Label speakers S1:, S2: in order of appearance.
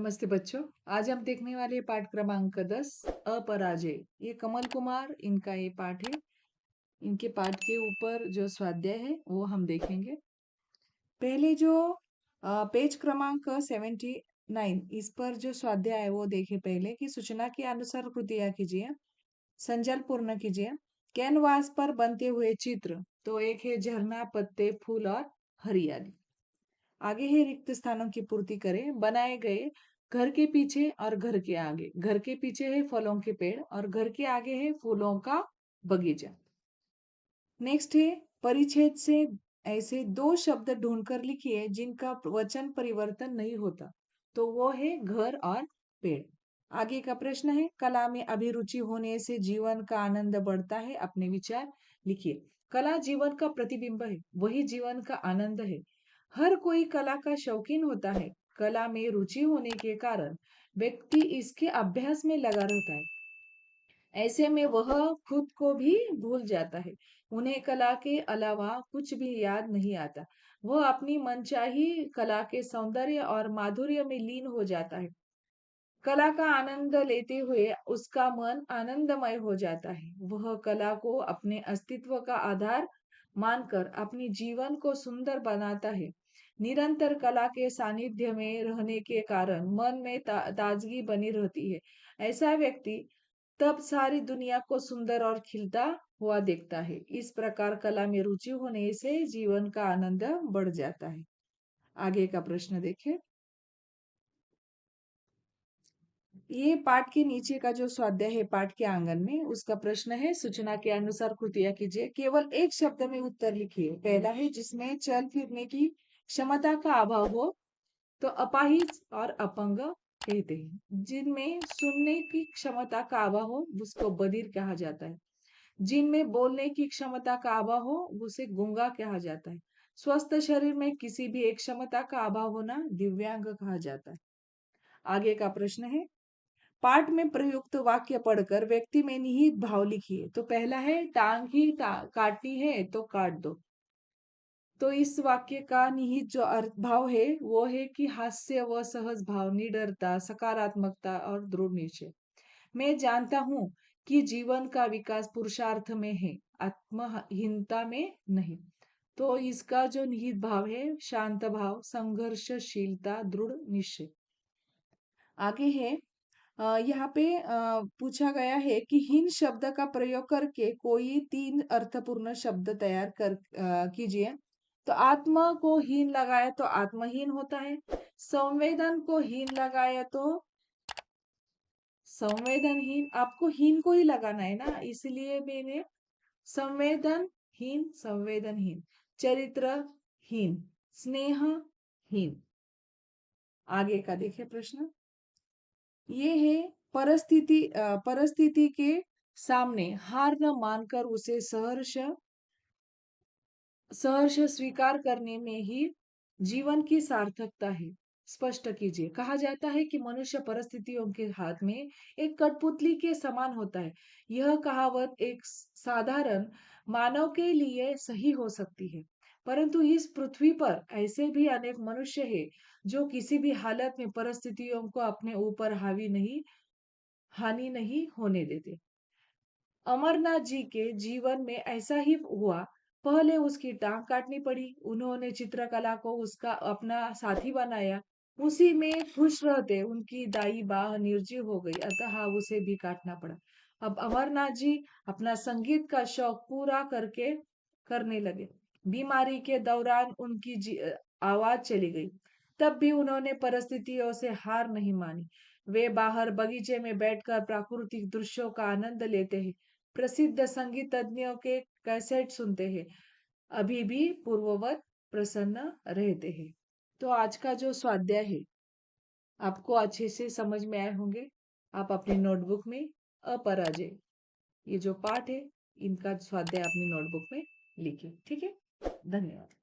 S1: नमस्ते बच्चों। आज हम देखने वाले पाठ क्रमांक 10 अपराजय। ये कमल कुमार इनका ये पाठ है। इनके पाठ के ऊपर जो स्वाध्याय है वो हम देखेंगे। पहले जो पेज क्रमांक 79 इस पर जो स्वाध्याय है वो देखे पहले कि सूचना के अनुसार कृतियां कीजिए, संजाल पूर्ण कीजिए। कैनवास पर बनते हुए चित्र तो एक है झरना, पत्ते, फूल और हरियाली। आगे है रिक्त स्थानों की पूर्ति करें। बनाए गए घर के पीछे और घर के आगे, घर के पीछे है फलों के पेड़ और घर के आगे है फूलों का बगीचा। नेक्स्ट है परिच्छेद से ऐसे दो शब्द ढूंढकर लिखिए जिनका वचन परिवर्तन नहीं होता। तो वो है घर और पेड़। आगे का प्रश्न है कला में अभिरुचि होने से जीवन का आनंद बढ़ता है। अपने विचार लिखिए। कला जीवन का प्रतिबिंब है, वही जीवन का आनंद है। हर कोई कला का शौकीन होता है। कला में रुचि होने के कारण व्यक्ति इसके अभ्यास में लगा रहता है। ऐसे में वह खुद को भी भूल जाता है। उन्हें कला के अलावा कुछ भी याद नहीं आता। वह अपनी मनचाही कला के सौंदर्य और माधुर्य में लीन हो जाता है। कला का आनंद लेते हुए उसका मन आनंदमय हो जाता है। वह कला को अपने अस्तित्व का आधार मानकर अपनी जीवन को सुंदर बनाता है। निरंतर कला के सानिध्य में रहने के कारण मन में ताजगी बनी रहती है। ऐसा व्यक्ति तब सारी दुनिया को सुंदर और खिलता हुआ देखता है। इस प्रकार कला में रुचि होने से जीवन का आनंद बढ़ जाता है। आगे का प्रश्न देखिए। ये पाठ के नीचे का जो स्वाध्याय है पाठ के आंगन में, उसका प्रश्न है सूचना के अनुसार कृतियां कीजिए। केवल एक शब्द में उत्तर लिखिए। पहला है जिसमें चल फिरने की क्षमता का अभाव हो तो अपाहिज और अपंग कहते हैं। जिनमें सुनने की क्षमता का अभाव हो उसको बधिर कहा जाता है। जिनमें बोलने की क्षमता का अभाव हो उसे गूंगा कहा जाता है। स्वस्थ शरीर में किसी भी एक क्षमता का अभाव होना दिव्यांग कहा जाता है। आगे का प्रश्न है पाठ में प्रयुक्त वाक्य पढ़कर व्यक्ति में निहित भाव लिखिए। तो पहला है टांग ही काटनी है तो काट दो। तो इस वाक्य का निहित जो अर्थ भाव है वो है कि हास्य व सहज भाव, निडरता, सकारात्मकता और दृढ़ निश्चय। मैं जानता हूं कि जीवन का विकास पुरुषार्थ में है, आत्महीनता में नहीं। तो इसका जो निहित भाव है शांत भाव, संघर्षशीलता, दृढ़ निश्चय। आगे है यहाँ पे पूछा गया है कि हीन शब्द का प्रयोग करके कोई तीन अर्थपूर्ण शब्द तैयार कर कीजिए। तो आत्मा को हीन लगाया तो आत्महीन होता है। संवेदन को हीन लगाया तो संवेदनहीन। आपको हीन को ही लगाना है ना, इसलिए मैंने संवेदनहीन, संवेदनहीन, चरित्रहीन, स्नेहहीन। आगे का देखिए प्रश्न। ये है परिस्थिति के सामने हार न मानकर उसे सहर्ष सहर्ष स्वीकार करने में ही जीवन की सार्थकता है। स्पष्ट कीजिए। कहा जाता है कि मनुष्य परिस्थितियों के हाथ में एक कठपुतली के समान होता है। यह कहावत एक साधारण मानव के लिए सही हो सकती है, परंतु इस पृथ्वी पर ऐसे भी अनेक मनुष्य हैं जो किसी भी हालत में परिस्थितियों को अपने ऊपर हानि नहीं होने देते। अमरनाथ जी के जीवन में ऐसा ही हुआ। पहले उसकी टांग काटनी पड़ी। उन्होंने चित्रकला को उसका अपना साथी बनाया। उसी में खुश रहते उनकी दाई बाह निर्जीव हो गई, अतः उसे भी काटना पड़ा। अब अमरनाथ जी अपना संगीत का शौक पूरा करके करने लगे। बीमारी के दौरान उनकी आवाज चली गई, तब भी उन्होंने परिस्थितियों से हार नहीं मानी। वे बाहर बगीचे में बैठकर प्राकृतिक दृश्यों का आनंद लेते हैं, प्रसिद्ध संगीतज्ञों के कैसेट सुनते हैं, अभी भी पूर्ववत प्रसन्न रहते हैं। तो आज का जो स्वाध्याय है आपको अच्छे से समझ में आए होंगे। आप अपनी नोटबुक में अपराजय ये जो पाठ है इनका स्वाध्याय अपनी नोटबुक में लिखिए। ठीक है, धन्यवाद।